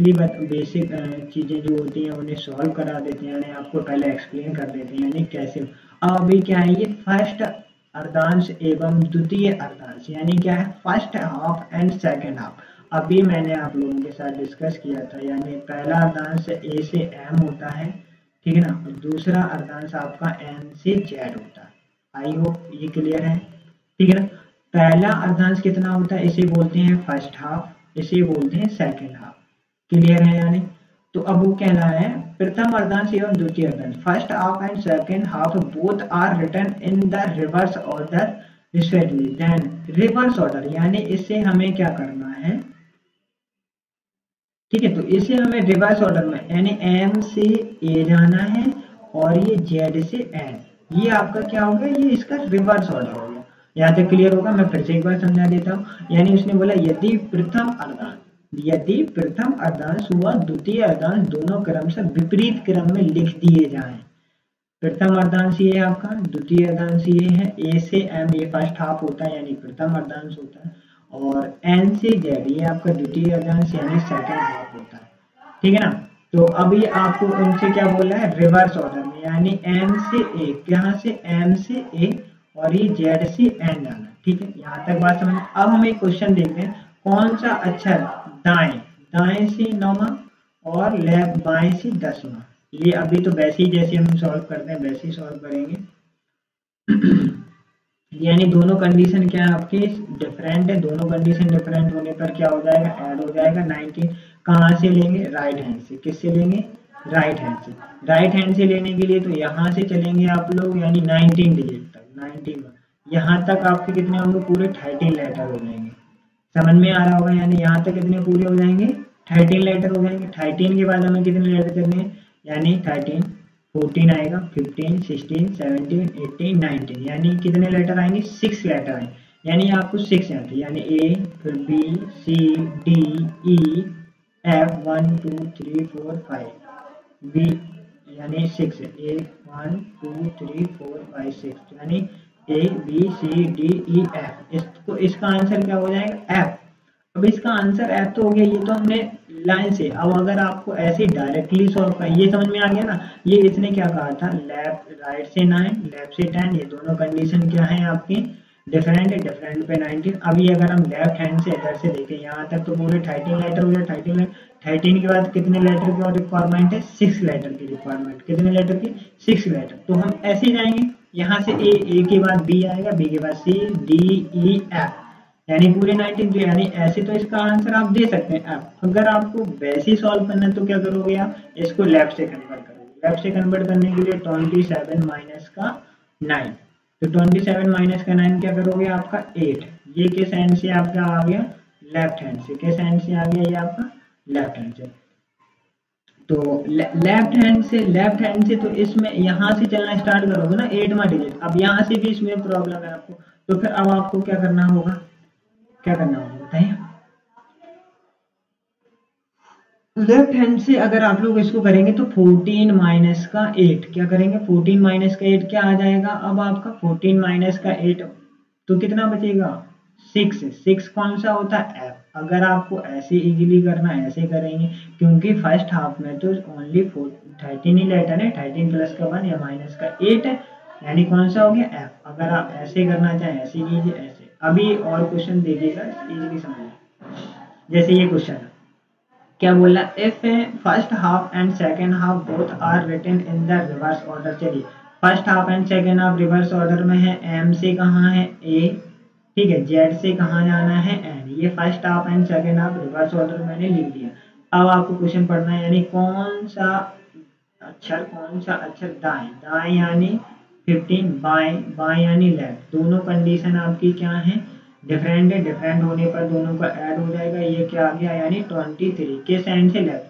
चीज़ें जो होती हैं उन्हें सॉल्व करा देते हैं, यानी आपको पहले एक्सप्लेन कर देते हैं यानी कैसे। अब अभी क्या है, ये फर्स्ट अर्धांश एवं द्वितीय अर्धांश यानी क्या है, first half and second half. अभी मैंने आप लोगों के साथ डिस्कस किया था, यानी पहला अर्धांश ए से एम होता है, ठीक है ना, और दूसरा अर्धांश आपका एन से जेड होता है। आई होप ये क्लियर है, ठीक है ना। पहला अर्धांश कितना होता है, इसे बोलते हैं फर्स्ट हाफ, इसे बोलते हैं सेकंड हाफ। क्लियर है यानी। तो अब वो कहना है प्रथम अर्धांश एवं द्वितीय अर्धांश, first half and second half both are written in the reverse order respectively. Then reverse order यानी इससे हमें क्या करना है, ठीक है, तो इसे हमें रिवर्स ऑर्डर में यानी एम से ए जाना है और ये जेड से एन, ये आपका क्या हो गया, ये इसका रिवर्स ऑर्डर हो गया। यहाँ तक क्लियर होगा, मैं फिर से एक बार समझा देता हूँ। यानी उसने बोला यदि प्रथम अर्धांश व द्वितीय अर्धांश दोनों क्रम से विपरीत क्रम में लिख दिए जाएं। प्रथम अर्धांश ये है आपका, द्वितीय अर्धांश ये है, ए से एम ये फर्स्ट हाफ होता है यानी प्रथम अर्धांश होता है, और एन से जेड ये आपका द्वितीय अर्धांश यानी सेकंड हाफ होता है, ठीक है ना। तो अभी आपको उनसे क्या बोला है, रिवर्स ऑर्डर में, यानी एम से ए, यहाँ से एम से ए और ये जेड से एन जाना, ठीक है। यहाँ तक बात समझ। अब हम एक क्वेश्चन देखते हैं, कौन सा अक्षर दाएं दाएं से 9वां और लेफ्ट बाएं से 10वां। ये अभी तो वैसे ही जैसे हम सॉल्व करते हैं वैसे ही सॉल्व करेंगे। यानी दोनों कंडीशन क्या है आपके डिफरेंट है, दोनों कंडीशन डिफरेंट होने पर क्या हो जाएगा, ऐड हो जाएगा। 19 कहाँ से लेंगे, राइट हैंड से। किससे लेंगे, राइट हैंड से। राइट हैंड से लेने के लिए तो यहाँ से चलेंगे आप लोग, यानी 19 डिजिट तक, 19 यहाँ तक आपके कितने होंगे, पूरे 13 लेटर हो जाएंगे। समझ में आ रहा होगा, यानी यहाँ तक कितने पूरे हो जाएंगे, 13 लेटर हो जाएंगे। 13 के बाद हमें कितने लेटर करने हैं, यानी 13, 14 आएगा, 15, 16, 17, 18, 19, यानी कितने लेटर आएंगे, 6 लेटर आएंगे। यानी आपको 6 आते हैं, यानी ए, फिर B, C, D, E, F, 1 2 3 4 5, B यानी 6 है, ए 1 2 3 4 5 6, यानी A B C D E F. इसको इसका आंसर क्या हो जाएगा, एफ। अब इसका आंसर एफ तो हो गया, ये तो हमने लाइन से। अब अगर आपको ऐसे डायरेक्टली सॉल्व कर, ये समझ में आ गया ना, ये इसने क्या कहा था, लेफ्ट राइट से 9 लेफ्ट से 10, ये दोनों कंडीशन क्या है आपकी डिफरेंट है, डिफरेंट पे 19। अभी अगर हम लेफ्ट हैंड से इधर से देखें, यहाँ तक तो पूरे 13 लेटर हो गया, 13 के बाद कितने लेटर की और रिक्वायरमेंट है, 6 लेटर की रिक्वायरमेंट। कितने लेटर की, 6 लेटर। तो हम ऐसे जाएंगे, यहाँ से ए के बाद बी आएगा, बी के बाद सी डी ई एफ, यानी पूरे 19। यानी ऐसे तो इसका आंसर आप दे सकते हैं एफ। अगर आपको वैसे सॉल्व करना है तो क्या करोगे आप, इसको लेफ्ट से कन्वर्ट करोगे। लेफ्ट से कन्वर्ट करने के लिए 27 माइनस का 9, तो 27 माइनस का 9 क्या करोगे, आपका 8। ये किस हैंड से आपका आ गया, लेफ्ट हैंड से। किस हैंड से आ गया ये आपका, लेफ्ट हैंड से। तो लेफ्ट हैंड से तो इसमें यहाँ से चलना स्टार्ट करोगे ना 8वां डिजिट। अब यहाँ से भी इसमें प्रॉब्लम है आपको, तो फिर अब आपको क्या करना होगा, क्या करना होगा बताइए। लेफ्ट हैंड से अगर आप लोग इसको करेंगे तो 14 माइनस का 8, क्या करेंगे, 14 माइनस का 8 क्या आ जाएगा, अब आपका 14 माइनस का 8 तो कितना बचेगा, 6 कौन सा होता है, एफ। अगर आपको ऐसे इजीली करना है ऐसे करेंगे, क्योंकि फर्स्ट हाफ में तो ओनली 13 ही लेटर है, 13 प्लस का 1 या माइनस का 8 है, यानी कौन सा हो गया, एफ। अगर आप ऐसे करना चाहें ऐसे कीजिए, ऐसे। अभी और क्वेश्चन देखिएगा इजीली समझिए। जैसे ये क्वेश्चन है, क्या बोला, if first half and second half both are written in the reverse order. चलिए first half and second half reverse order में है, एम से कहाँ है, ए, ठीक है, जेड से कहाँ जाना है, एन। ये first half and second half reverse order मैंने लिख दिया। अब आपको क्वेश्चन पढ़ना है, यानी कौन सा अक्षर दाएं दाएं यानी 15, बाएं बाएं यानी लेफ्ट। दोनों कंडीशन आपकी क्या है, डिफरेंट है, डिफरेंट होने पर दोनों का ऐड हो जाएगा। ये क्या आ गया, यानी 23 किस हैंड से, लेफ्ट।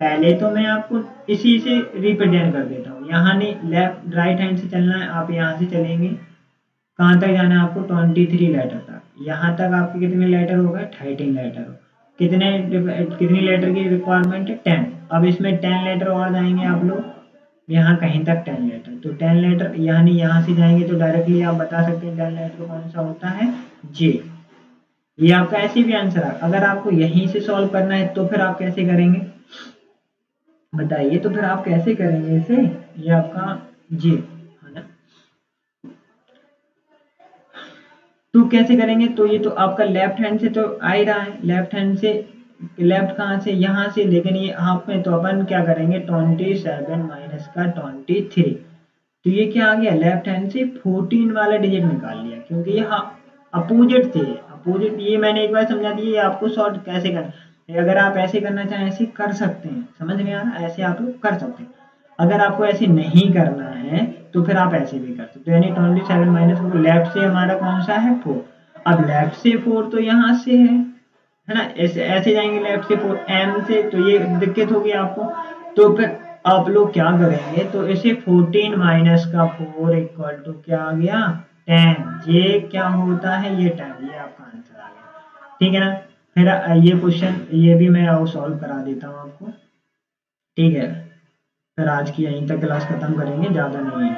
पहले तो मैं आपको इसी से रिप्रेजेंट कर देता हूँ, यहाँ नहीं लेफ्ट राइट हैंड से चलना है। आप यहाँ से चलेंगे, कहाँ तक जाना है आपको, 23 लेटर तक। यहाँ तक आपके कितने लेटर हो गए, 13 लेटर हो। कितने लेटर की रिक्वायरमेंट है, 10। अब इसमें 10 लेटर और जाएंगे आप लोग, यहाँ कहीं तक 10 लेटर। तो 10 लेटर यानी यहाँ से जाएंगे तो डायरेक्टली आप बता सकते हैं 10 लेटर कौन सा होता है, जे। ये आपका ऐसे भी आंसर है। अगर आपको यहीं से सॉल्व करना है तो फिर आप कैसे करेंगे बताइए, तो फिर आप कैसे करेंगे इसे, ये आपका जे है ना। तो कैसे करेंगे, तो ये तो आपका लेफ्ट हैंड से तो आ ही रहा है, लेफ्ट हैंड से, लेफ्ट कहाँ से, यहाँ से, लेकिन ये हाफ में, तो अपन क्या करेंगे 27 माइनस का 23, तो ये क्या आ गया लेफ्ट हैंड से 14 वाला डिजिट निकाल लिया, क्योंकि ये अपोजिट थे, अपोजिट। ये मैंने एक बार समझा दिया, ये आपको सॉर्ट कैसे करना, अगर आप ऐसे करना चाहें ऐसे कर सकते हैं, समझ में आ रहा है, ऐसे आप लोग कर सकते हैं। अगर आपको ऐसे नहीं करना है तो फिर आप ऐसे भी कर सकते हो, यानी 27 माइनस लेफ्ट से हमारा कौन सा है 4, अब लेफ्ट से 4 तो यहाँ से है ना, ऐसे ऐसे जाएंगे लेफ्ट से 4 एम से, तो ये दिक्कत होगी आपको। तो फिर आप लोग क्या करेंगे, तो इसे 14 माइनस का 4 इक्वल टू क्या आ गया 10, ये क्या होता है ये 10, ये आपका आंसर आ गया, ठीक है ना। फिर ये क्वेश्चन ये भी मैं सॉल्व करा देता हूँ आपको, ठीक है। फिर आज की यहीं तक क्लास खत्म करेंगे, ज़्यादा नहीं है,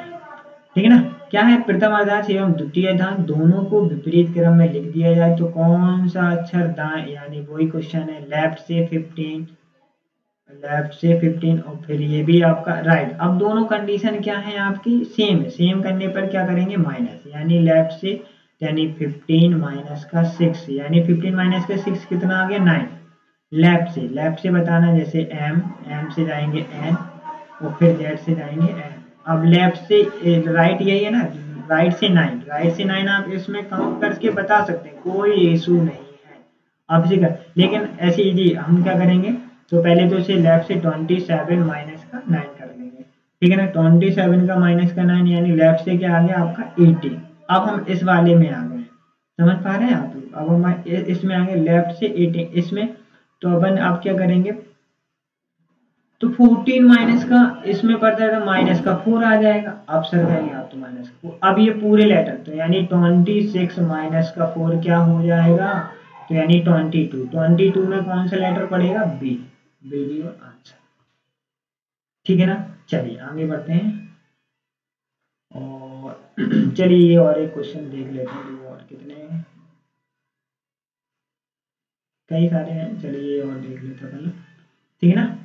ठीक है ना। क्या है, प्रथम अर्धांश एवं द्वितीय अर्धांश दोनों को विपरीत क्रम में लिख दिया जाए तो कौन सा अक्षर दाएं, यानी वही क्वेश्चन है, लेफ्ट से 15, लेफ्ट से 15 और फिर ये भी आपका राइट। अब दोनों कंडीशन क्या है आपकी, सेम है, सेम करने पर क्या करेंगे माइनस, यानी लेफ्ट से, यानी 15 माइनस का 6, यानी 15 माइनस का 6 कितना आ गया 9। लेफ्ट से बताना, जैसे एम से जाएंगे एन और फिर जेड से जाएंगे एन। अब लेफ्ट से राइट यही है ना, राइट से 9, राइट से 9 आप इसमें काउंट करके बता सकते हैं, कोई इशू नहीं है आप इसे कर, लेकिन ऐसे इजी हम क्या करेंगे, तो पहले तो इसे लेफ्ट से 27 माइनस का 9 कर लेंगे, ठीक है ना। 27 का माइनस का 9 यानी लेफ्ट से क्या आ गया आपका 18। अब हम इस वाले में आ गए, समझ पा रहे हैं आप लोग, अब हम इसमें आ गए लेफ्ट से 18 इसमें, तो अपन आप क्या करेंगे, तो 14 माइनस का इसमें पड़ता है तो माइनस का 4 आ जाएगा, अब सर कहेंगे आप तो माइनस का 4, अब ये पूरे लेटर, तो यानी 26 माइनस का 4 क्या हो जाएगा, तो यानी 22 में कौन सा लेटर पड़ेगा बी, बी और आंसर, ठीक है ना। चलिए आगे बढ़ते हैं, और चलिए ये और एक क्वेश्चन देख लेते हैं, और कितने कई सारे हैं, चलिए और देख लेते हैं पहले, ठीक है ना।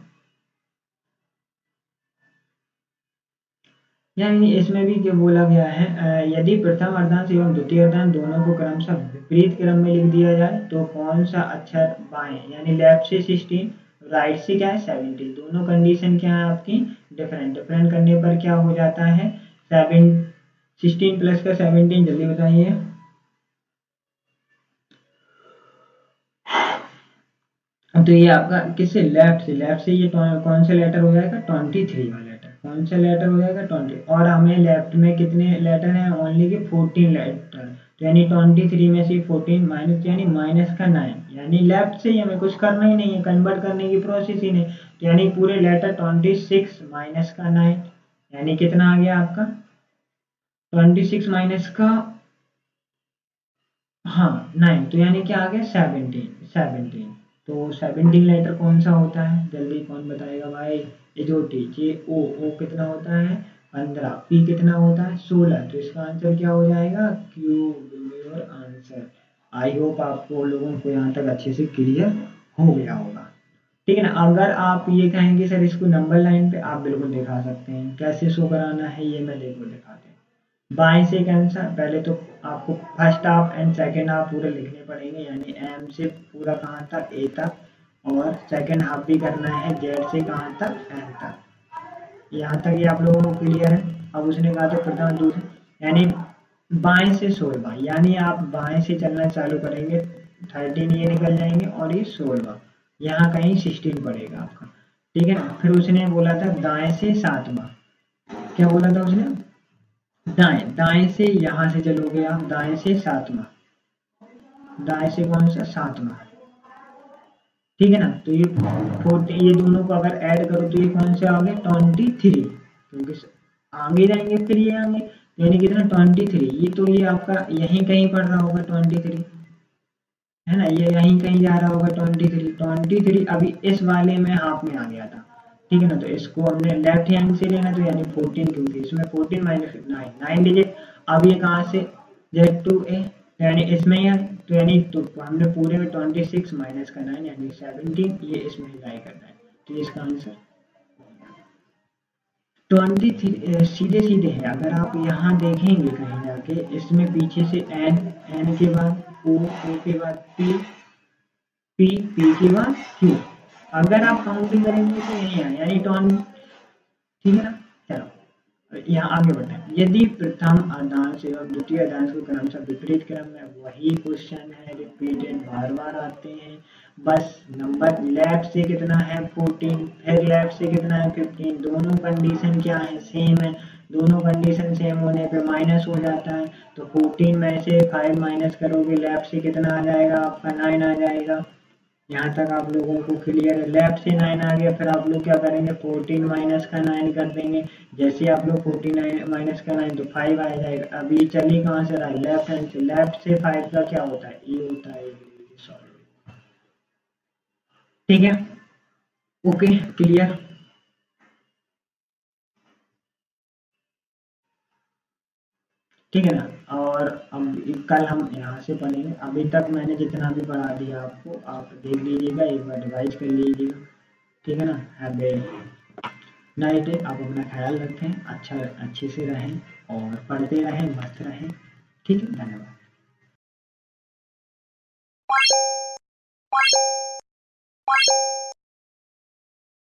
यानी इसमें भी क्या बोला गया है, यदि प्रथम अर्धांश एवं द्वितीय अर्धांश दोनों को क्रमशः विपरीत क्रम में लिख दिया जाए तो कौन सा अक्षर बाएं, यानी लेफ्ट से 16 राइट से क्या है 17, दोनों कंडीशन क्या है आपकी डिफरेंट, डिफरेंट करने पर क्या हो जाता है 16 प्लस का 17, जल्दी बताइए। तो ये आपका किससे लेफ्ट से ये कौन सा लेटर हो जाएगा 23 वाला लेटर, कौन सा लेटर हो जाएगा 20, और हमें लेफ्ट में कितने लेटर हैं ओनली के 14 लेटर, तो यानी 23 में से 14 माइनस, यानी माइनस का 9, यानी लेफ्ट से ही हमें कुछ करना ही नहीं है, कन्वर्ट करने की प्रोसेस ही नहीं, तो यानी पूरे लेटर 26 माइनस का 9, यानी कितना आ गया आपका 26 माइनस का हाँ 9, तो यानी क्या आ गया 17, तो 17 लेटर कौन सा होता है, जल्दी कौन बताएगा भाई, ये जो टी जे ओ कितना होता है 15, पी कितना होता है 16, तो इसका आंसर क्या हो जाएगा Q, your answer. I hope आपको लोगों को यहाँ तक अच्छे से क्लियर हो गया होगा, ठीक है ना। अगर आप ये कहेंगे सर इसको नंबर लाइन पे, आप बिल्कुल दिखा सकते हैं, कैसे शो कराना है ये मैं देखो दिखाते हैं। बाएं से कैंसर, पहले तो आपको first half and second half पूरे लिखने पड़ेंगे, यानी एम से पूरा कहाँ तक ए तक, और सेकंड हाफ भी करना है जेड से कहाँ तक एन तक, यहाँ तक ये आप लोगों को क्लियर है। अब उसने कहा था प्रथम दूसरे, यानी बाएं से 16, यानी आप बाएं से चलना चालू करेंगे 13 ये निकल जाएंगे और ये 16, यहाँ कहीं 16 पड़ेगा आपका, ठीक है ना। फिर उसने बोला था दाएं से 7वां, क्या बोला था उसने, दाएं, दाएं से यहाँ से चलोगे आप, दाएं से 7वां, दाएं से कौन सा 7वां, ठीक है ना। तो ये 40, ये दोनों को अगर ऐड करो तो ये कौन से आ गए 23, क्योंकि आगे जाएंगे फिर ये आगे, यानी कितना 23, ये तो ये आपका यहीं कहीं पड़ रहा होगा 23, है ना, ये यहीं कहीं जा रहा होगा 23, अभी इस वाले में हाफ में आ गया था, ठीक है ना। तो इसको हमने लेफ्ट हैंड से लेना, तो यानी 14, क्योंकि इसमें 14 माइनस 9 डिजिट, अब ये कहाँ से Z to A, यानी इसमें यह तो यानी तो हमने पूरे में 26 माइनस का 9 यानी 17 ये इसमें लाई करना है, तो इसका आंसर 23 सीधे सीधे है। अगर आप यहाँ देखेंगे कहीं जाके इसमें पीछे से एन के बाद ओ के बाद पी के बाद क्यू, अगर आप काउंटिंग करेंगे तो यही है यानी ठीक है ना। चलो यहाँ आगे बढ़ते हैं। यदि प्रथम अर्धांश एवं द्वितीय अर्धांश को क्रमशः विपरीत क्रम में, वही क्वेश्चन है, रिपीटेड बार बार आते हैं। बस नंबर लेफ्ट से कितना है 14, फिर लेफ्ट से कितना है 15, दोनों कंडीशन क्या है सेम है, दोनों कंडीशन सेम होने पे माइनस हो जाता है। तो 14 में से 5 माइनस करोगे लेफ्ट से कितना आ जाएगा आपका 9 आ जाएगा। यहाँ तक आप लोगों को क्लियर है। लेफ्ट से 9 आ गया, फिर आप लोग क्या करेंगे 14 माइनस का 9 कर देंगे। जैसे आप लोग 14 माइनस का 9 तो 5 आ जाएगा। अब ये चली कहाँ से रहा है लेफ्ट हैंड से, लेफ्ट से 5 का क्या होता है ये होता है, सॉरी ठीक है। Okay clear. ठीक है ना। और अब कल हम यहाँ से पढ़ेंगे। अभी तक मैंने जितना भी पढ़ा दिया आपको आप देख लीजिएगा, एक बार रिवाइज कर लीजिएगा, ठीक है ना। Have a night. आप अपना ख्याल रखें, अच्छे से रहें और पढ़ते रहें, मस्त रहें। ठीक है, धन्यवाद।